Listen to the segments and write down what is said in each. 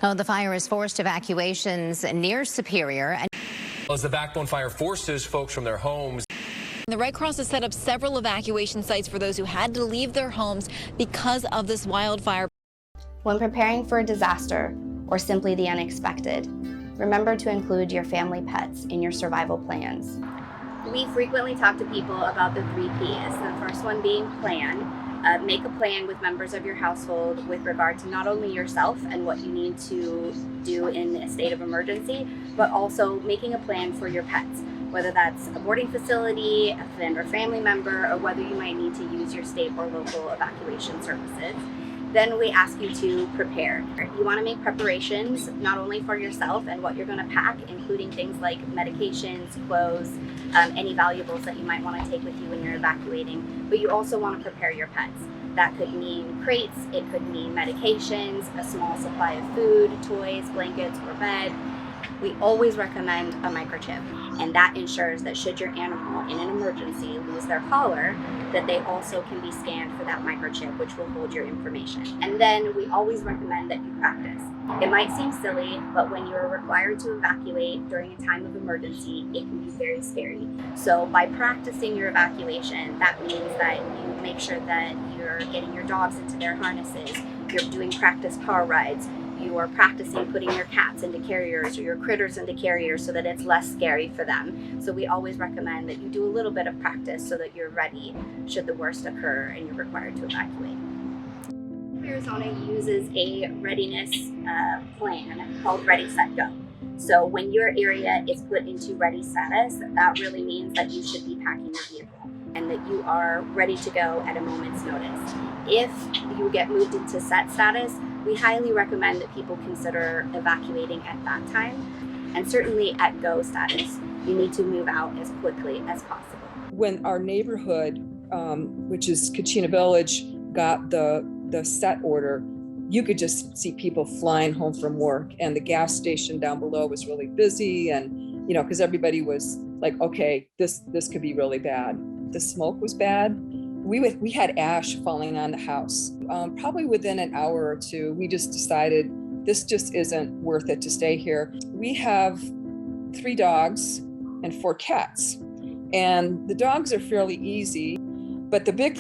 Oh, the fire has forced evacuations near Superior. As the backbone fire forces folks from their homes. The Red Cross has set up several evacuation sites for those who had to leave their homes because of this wildfire. When preparing for a disaster or simply the unexpected, remember to include your family pets in your survival plans. We frequently talk to people about the 3 Ps. The first one being plan. Make a plan with members of your household with regard to not only yourself and what you need to do in a state of emergency, but also making a plan for your pets, whether that's a boarding facility, a friend or family member, or whether you might need to use your state or local evacuation services. Then we ask you to prepare. You want to make preparations not only for yourself and what you're going to pack, including things like medications, clothes, any valuables that you might want to take with you when you're evacuating, but you also want to prepare your pets. That could mean crates, it could mean medications, a small supply of food, toys, blankets, or bed. We always recommend a microchip, and that ensures that should your animal in an emergency lose their collar, that they also can be scanned for that microchip, which will hold your information. And then we always recommend that you practice. It might seem silly, but when you're required to evacuate during a time of emergency, it can be very scary. So by practicing your evacuation, that means that you make sure that you're getting your dogs into their harnesses, you're doing practice car rides, you are practicing putting your cats into carriers or your critters into carriers so that it's less scary for them. So we always recommend that you do a little bit of practice so that you're ready should the worst occur and you're required to evacuate. Arizona uses a readiness plan called Ready, Set, Go. So when your area is put into ready status, that really means that you should be packing your vehicle and that you are ready to go at a moment's notice. If you get moved into set status, we highly recommend that people consider evacuating at that time. And certainly at go status, you need to move out as quickly as possible. When our neighborhood, which is Kachina Village, got the set order, you could just see people flying home from work, and the gas station down below was really busy, and because everybody was like, okay, this could be really bad. The smoke was bad. We had ash falling on the house. Probably within an hour or two, we just decided this just isn't worth it to stay here. We have 3 dogs and 4 cats, and the dogs are fairly easy, but the big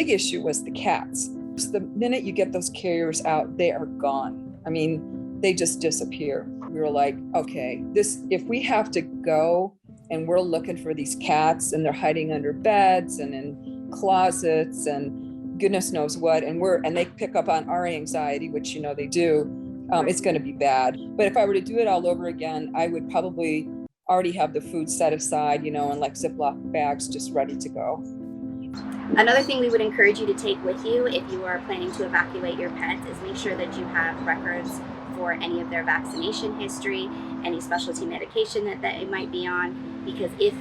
issue was the cats. The minute you get those carriers out, they are gone. I mean, they just disappear. We were like, okay, if we have to go and we're looking for these cats and they're hiding under beds and in closets and goodness knows what, and they pick up on our anxiety, which they do, it's going to be bad. But if I were to do it all over again, I would probably already have the food set aside, in like Ziploc bags just ready to go. Another thing we would encourage you to take with you if you are planning to evacuate your pets is make sure that you have records for any of their vaccination history, any specialty medication that they might be on, because if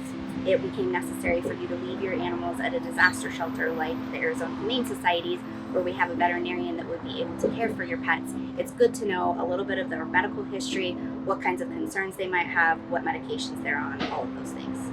it became necessary for you to leave your animals at a disaster shelter like the Arizona Humane Societies, where we have a veterinarian that would be able to care for your pets, it's good to know a little bit of their medical history, what kinds of concerns they might have, what medications they're on, all of those things.